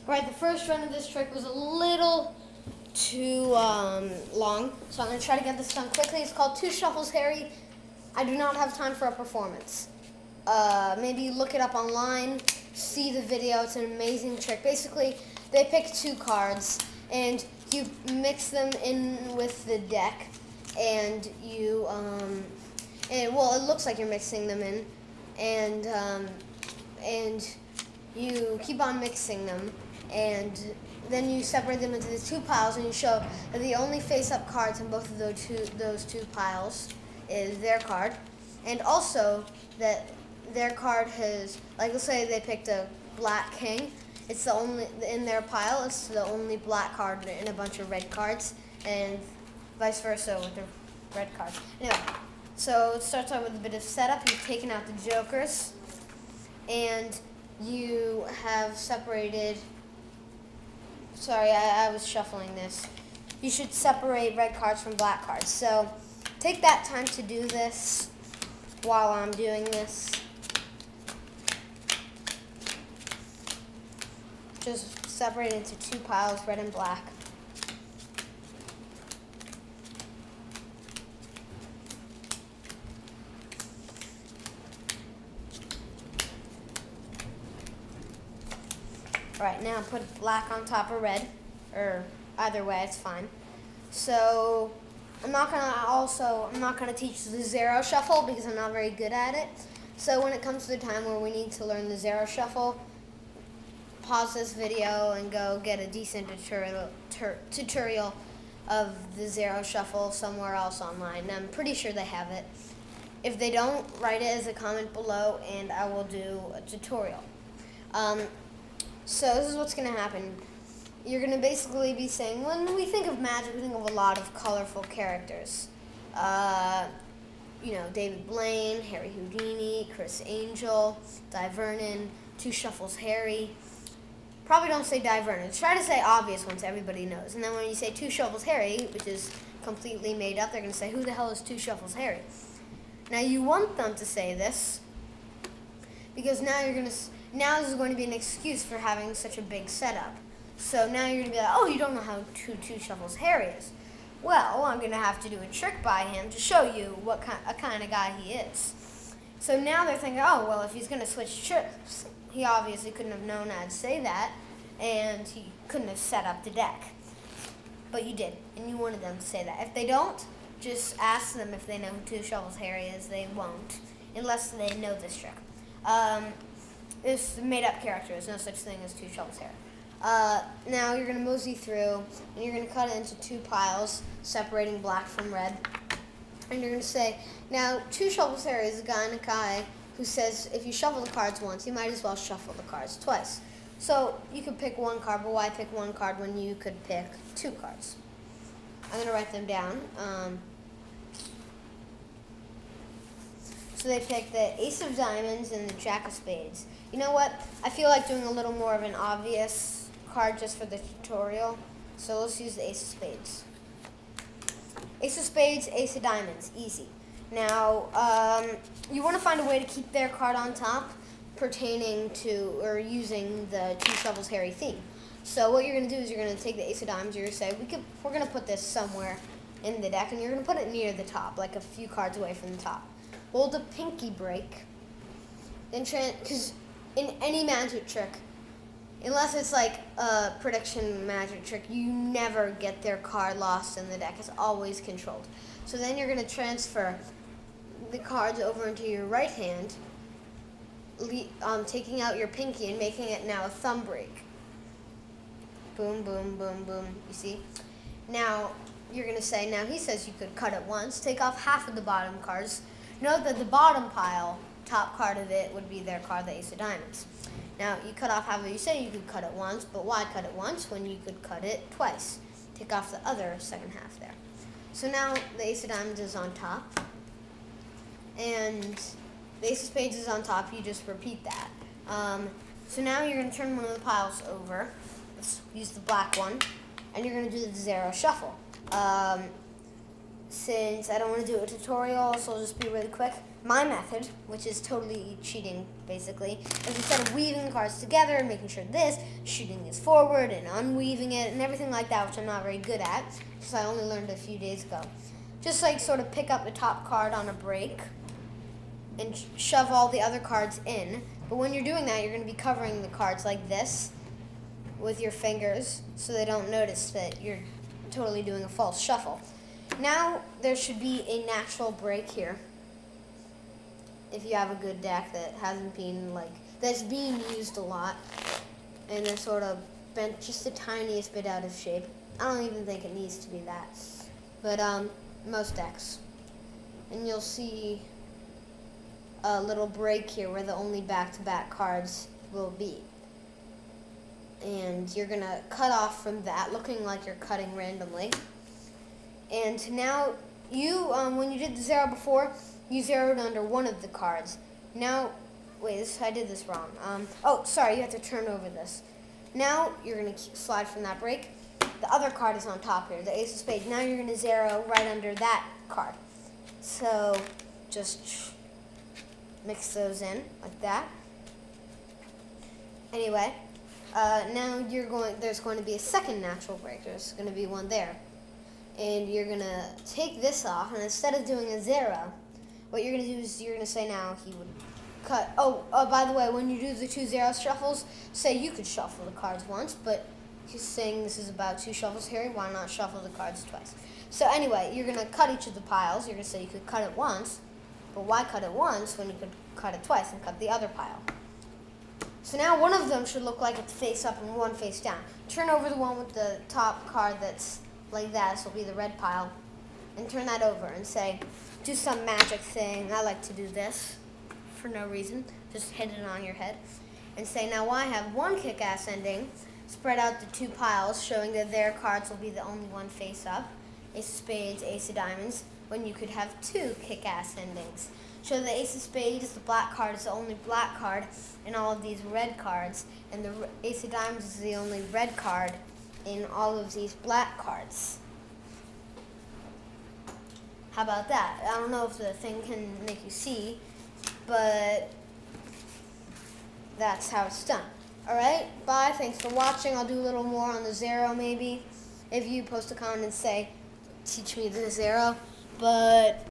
Right, the first run of this trick was a little too long, so I'm going to try to get this done quickly. It's called Two Shuffles Harry. I do not have time for a performance. Maybe look it up online, see the video. It's an amazing trick. Basically, they pick two cards, and you mix them in with the deck, and you, well, it looks like you're mixing them in, and you keep on mixing them, and then you separate them into the two piles, and you show that the only face-up cards in both of those two piles is their card, and also that their card has, like, let's say they picked a black king. It's the only, in their pile, it's the only black card in a bunch of red cards, and vice versa with the red card. Anyway, so it starts out with a bit of setup. You've taken out the jokers, and you have separated, sorry, I was shuffling this. You should separate red cards from black cards. So take that time to do this while I'm doing this. Just separate into two piles, red and black. Alright, now put black on top of red, or either way, it's fine. So I'm not gonna teach the Zarrow shuffle because I'm not very good at it. So when it comes to the time where we need to learn the Zarrow shuffle, pause this video and go get a decent tutorial of the Zarrow shuffle somewhere else online. I'm pretty sure they have it. If they don't, write it as a comment below and I will do a tutorial. So this is what's going to happen. You're going to basically be saying, when we think of magic, we think of a lot of colorful characters. You know, David Blaine, Harry Houdini, Chris Angel, Di Vernon, Two Shuffles Harry. Probably don't say Di Vernon. Try to say obvious ones everybody knows. And then when you say Two Shuffles Harry, which is completely made up, they're going to say, who the hell is Two Shuffles Harry? Now you want them to say this because now this is going to be an excuse for having such a big setup. So now you're going to be like, oh, you don't know how Two Shuffles Harry is. Well, I'm going to have to do a trick by him to show you what kind of guy he is. So now they're thinking, oh, well, if he's going to switch tricks, he obviously couldn't have known I'd say that, and he couldn't have set up the deck. But you did, and you wanted them to say that. If they don't, just ask them if they know who Two Shuffles Harry is. They won't, unless they know this trick. It's a made-up character. There's no such thing as Two Shuffles Harry. Now you're going to mosey through, and you're going to cut it into two piles, separating black from red. And you're going to say, now, Two Shuffles Harry is a guy who says if you shuffle the cards once, you might as well shuffle the cards twice. So you could pick one card, but why pick one card when you could pick two cards? I'm going to write them down. So they picked the Ace of Diamonds and the Jack of Spades. You know what? I feel like doing a little more of an obvious card just for the tutorial. So let's use the Ace of Spades. Ace of Spades, Ace of Diamonds. Easy. Now, you want to find a way to keep their card on top pertaining to or using the Two Shuffles Harry theme. So what you're going to do is you're going to take the Ace of Diamonds. You're going to say, we're going to put this somewhere in the deck, and you're going to put it near the top, like a few cards away from the top. Hold a pinky break, because in any magic trick, unless it's like a prediction magic trick, you never get their card lost in the deck. It's always controlled. So then you're going to transfer the cards over into your right hand, taking out your pinky and making it now a thumb break. Boom, boom, boom, boom. You see? Now, you're going to say, now he says you could cut it once, take off half of the bottom cards. Note that the bottom pile, top card of it, would be their card, the Ace of Diamonds. Now, you cut off half of it. You say you could cut it once, but why cut it once when you could cut it twice? Take off the other second half there. So now the Ace of Diamonds is on top, and the Ace of Spades is on top. You just repeat that. So now you're going to turn one of the piles over. Let's use the black one, and you're going to do the Zarrow shuffle. Since I don't want to do a tutorial, so I'll just be really quick. my method, which is totally cheating, basically, is instead of weaving the cards together and making sure this, shooting this forward and unweaving it and everything like that, which I'm not very good at, because I only learned a few days ago. Just like sort of pick up the top card on a break and shove all the other cards in. But when you're doing that, you're going to be covering the cards like this with your fingers so they don't notice that you're totally doing a false shuffle. Now there should be a natural break here. If you have a good deck that hasn't been that's being used a lot and it's sort of bent just the tiniest bit out of shape. I don't even think it needs to be that. But most decks. And you'll see a little break here where the only back-to-back cards will be. And you're gonna cut off from that, looking like you're cutting randomly. And now you, when you did the Zarrow before, you zeroed under one of the cards. Now, wait, I did this wrong. Oh, sorry, you have to turn over this. Now you're gonna slide from that break. The other card is on top here, the Ace of Spades. Now you're gonna Zarrow right under that card. So just mix those in like that. Anyway, now there's going to be a second natural break. There's going to be one there. And you're going to take this off, and instead of doing a Zarrow, what you're going to do is you're going to say now he would cut. Oh, by the way, when you do the 2 Zarrow shuffles, say you could shuffle the cards once, but he's saying this is about 2 shuffles here. Why not shuffle the cards twice? So anyway, you're going to cut each of the piles. You're going to say you could cut it once, but why cut it once when you could cut it twice and cut the other pile? So now one of them should look like it's face up and one face down. Turn over the one with the top card that's like that. This will be the red pile. And turn that over and say, do some magic thing. I like to do this for no reason. Just hit it on your head. And say, now I have one kick-ass ending. Spread out the 2 piles, showing that their cards will be the only one face up. Ace of Spades, Ace of Diamonds, when you could have 2 kick-ass endings. Show the Ace of Spades, the black card, is the only black card in all of these red cards, and the Ace of Diamonds is the only red card in all of these black cards. How about that? I don't know if the thing can make you see, but that's how it's done. Alright, bye, thanks for watching. I'll do a little more on the Zarrow maybe, if you post a comment and say, teach me the Zarrow, but